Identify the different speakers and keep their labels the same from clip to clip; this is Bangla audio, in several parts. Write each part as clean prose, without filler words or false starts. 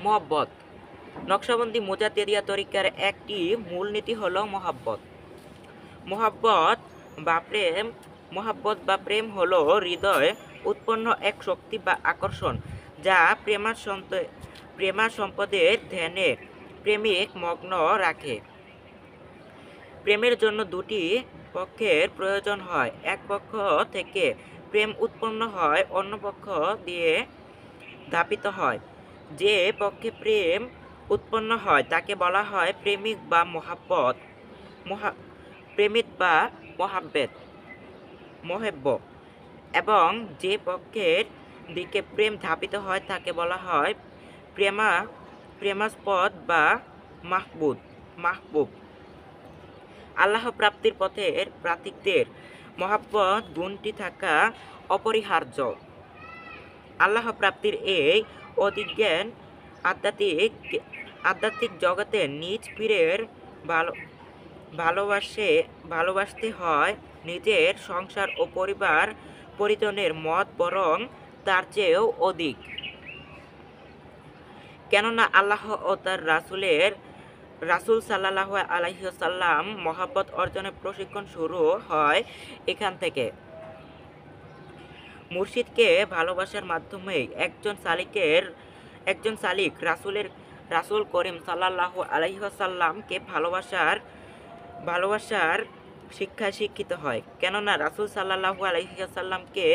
Speaker 1: মহব্বত। নকশবন্দি মুজাদ্দিদিয়া তরিকার একটি মূলনীতি হল মহব্বত। মহব্বত বা প্রেম হলো হৃদয়ে উৎপন্ন এক শক্তি বা আকর্ষণ, যা প্রেমাসম্পদের ধ্যানে প্রেমিক মগ্ন রাখে। প্রেমের জন্য দুটি পক্ষের প্রয়োজন হয়। এক পক্ষ থেকে প্রেম উৎপন্ন হয়, অন্য পক্ষ দিয়ে ধাবিত হয়। যে পক্ষে প্রেম উৎপন্ন হয় তাকে বলা হয় প্রেমিক বা প্রেমিক বা মহেব্ব, এবং যে পক্ষের দিকে প্রেম ধাবিত হয় তাকে বলা হয় প্রেমাস্পদ বা মাহবুব। আল্লাহ প্রাপ্তির পথের প্রার্থীদের মহব্বত গুণটি থাকা অপরিহার্য। আল্লাহ প্রাপ্তির এই অধিজ্ঞান আধ্যাত্মিক জগতে নিজ পীরের ভালোবাসতে হয় নিজের সংসার ও পরিবার পরিজনের মত বরং তার চেয়েও অধিক। কেননা আল্লাহ ও তার রাসূল সাল্লাল্লাহু আলাইহি ওয়াসাল্লাম মহব্বত অর্জনের প্রশিক্ষণ শুরু হয় এখান থেকে। মুর্শিদকে ভালোবাসার মাধ্যমে একজন সালিক রাসূল করিম সাল্লাল্লাহু আলাইহি ওয়াসাল্লামকে ভালোবাসার শিক্ষায় শিক্ষিত হয়। কেননা রাসূল সাল্লাল্লাহু আলাইহি ওয়াসাল্লামকে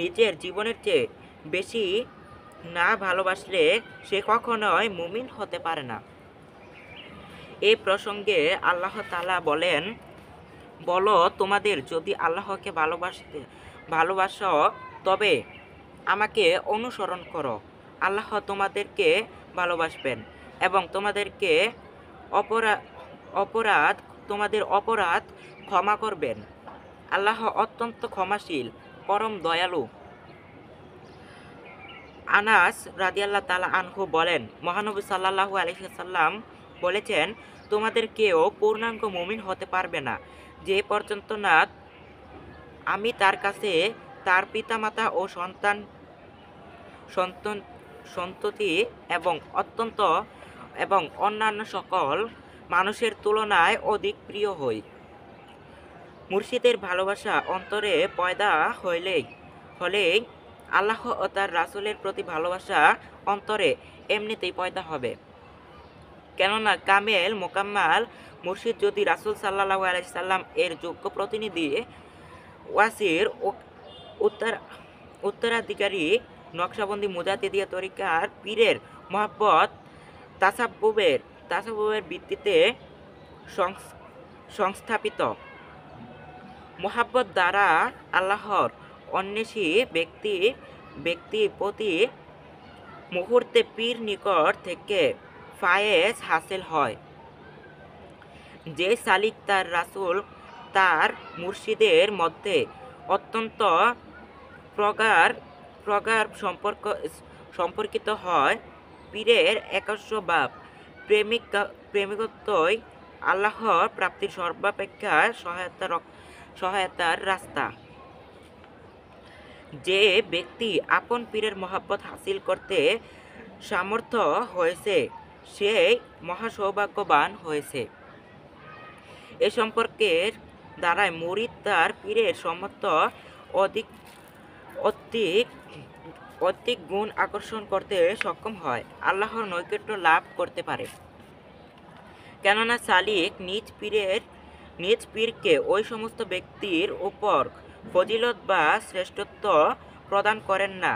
Speaker 1: নিজের জীবনের চেয়ে বেশি না ভালোবাসলে সে কখনোই মুমিন হতে পারে না। এই প্রসঙ্গে আল্লাহ তাআলা বলেন, বলো তোমাদের যদি আল্লাহকে ভালোবাসো তবে আমাকে অনুসরণ করো। আল্লাহ তোমাদেরকে ভালোবাসবেন এবং তোমাদের অপরাধ ক্ষমা করবেন। আল্লাহ অত্যন্ত ক্ষমাশীল, পরম দয়ালু। আনাস রাদিয়াল্লাহু তাআলা আনহু বলেন, মহানবী সাল্লাল্লাহু আলাইহি ওয়াসাল্লাম বলেছেন, তোমাদের কেউ পূর্ণাঙ্গ মুমিন হতে পারবে না যে পর্যন্ত না আমি তার কাছে তার পিতামাতা ও সন্ততি এবং অন্যান্য সকল মানুষের তুলনায় অধিক প্রিয় হই। মুর্শিদের ভালোবাসা অন্তরে পয়দা হলেই আল্লাহ ও তার রাসূলের প্রতি ভালোবাসা অন্তরে এমনিতেই পয়দা হবে। কেননা মোকাম্মাল মুর্শিদ যদি রাসূল সাল্লাল্লাহু আলাইহি সাল্লাম এর যোগ্য প্রতিনিধি ওয়াসির উত্তরাধিকারী নকশবন্দি মুজাদ্দিদিয়া তরিকার পীরের মহব্বত তাসাব্বুবের ভিত্তিতে সংস্থাপিত। মহব্বত দ্বারা আল্লাহর অন্বেষী ব্যক্তি প্রতি মুহূর্তে পীর নিকট থেকে ফায়েজ হাসিল হয়। যে সালিক তার রাসূল তার মুর্শিদের মধ্যে অত্যন্ত প্রগাঢ় সম্পর্কিত হয়, পীরের একাস্য বা প্রেমিকত্বই আল্লাহর প্রাপ্তির সর্বাপেক্ষা সহায়তার রাস্তা। যে ব্যক্তি আপন পীরের মহব্বত হাসিল করতে সামর্থ্য হয়েছে সেই মহাসৌভাগ্যবান হয়েছে। এ সম্পর্কের দ্বারাই মুরিদ তার পীরের সমস্ত অধিক গুণ আকর্ষণ করতে সক্ষম হয়, আল্লাহর নৈকট্য লাভ করতে পারে। কেননা সালিক নিজ পীরকে ওই সমস্ত ব্যক্তির উপর ফজিলত বা শ্রেষ্ঠত্ব প্রদান করেন না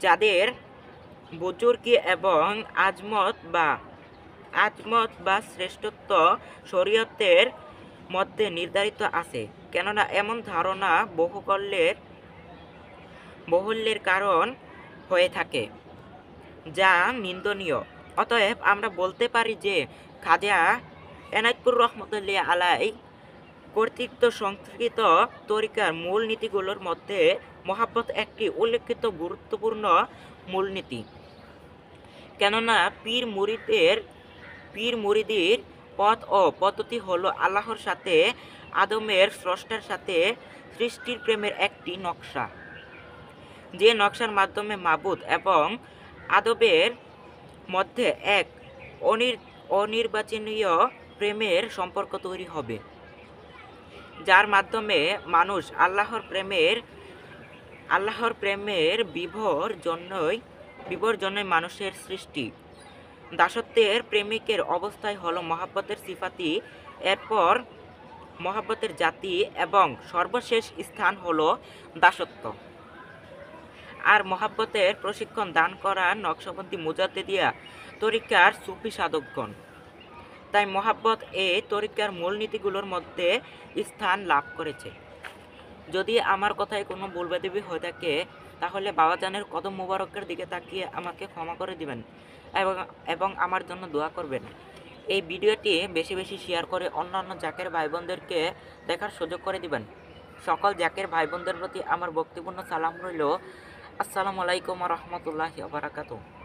Speaker 1: যাদের বুজুর্গি এবং আজমত বা শ্রেষ্ঠত্ব শরীয়তের মধ্যে নির্ধারিত আছে। কেননা এমন ধারণা বহুল্যের কারণ হয়ে থাকে, যা নিন্দনীয়। অতএব আমরা বলতে পারি যে খাজা এনায়েতপুর রহমতুল্লাহ আলাই কর্তৃক সংস্কৃত তরিকার মূল নীতিগুলোর মধ্যে মহব্বত একটি উল্লেখিত গুরুত্বপূর্ণ মূলনীতি। কেননা পীর মুরিদের পথ ও পদ্ধতি হলো আল্লাহর সাথে আদমের স্রষ্টার সাথে সৃষ্টির প্রেমের একটি নকশা। যে নকশার মাধ্যমে মাবুদ এবং মধ্যে এক অনির্বাচনীয় প্রেমের সম্পর্ক তৈরি হবে, যার মাধ্যমে মানুষ আল্লাহর প্রেমের বিভোর জন্যই মানুষের সৃষ্টি। দাসত্বের প্রেমিকের অবস্থায় হলো মহাব্বতের সিফাতি, এরপর মহাব্বতের জাতি এবং সর্বশেষ স্থান হলো দাসত্ব। আর মহাব্বতের প্রশিক্ষণ দান করা নকশবন্দি মুজাদ্দিদিয়া তরিকার সুফি সাধকগণ। তাই মহাব্বত এই তরিকার মূলনীতিগুলোর মধ্যে স্থান লাভ করেছে। যদি আমার কথায় কোনো ভুলভ্রান্তি হয়ে থাকে তাহলে বাবাজানের কদম মুবারকের দিকে তাকিয়ে আমাকে ক্ষমা করে দিবেন এবং আমার জন্য দোয়া করবেন। এই ভিডিওটি বেশি বেশি শেয়ার করে অন্যান্য জাকের ভাই বোনদেরকে দেখার সুযোগ করে দিবেন। সকল জাকের ভাই বোনদের প্রতি আমার ভক্তিপূর্ণ সালাম রইল। আসসালামু আলাইকুম ওয়া রাহমাতুল্লাহি ওয়া বারাকাতুহু।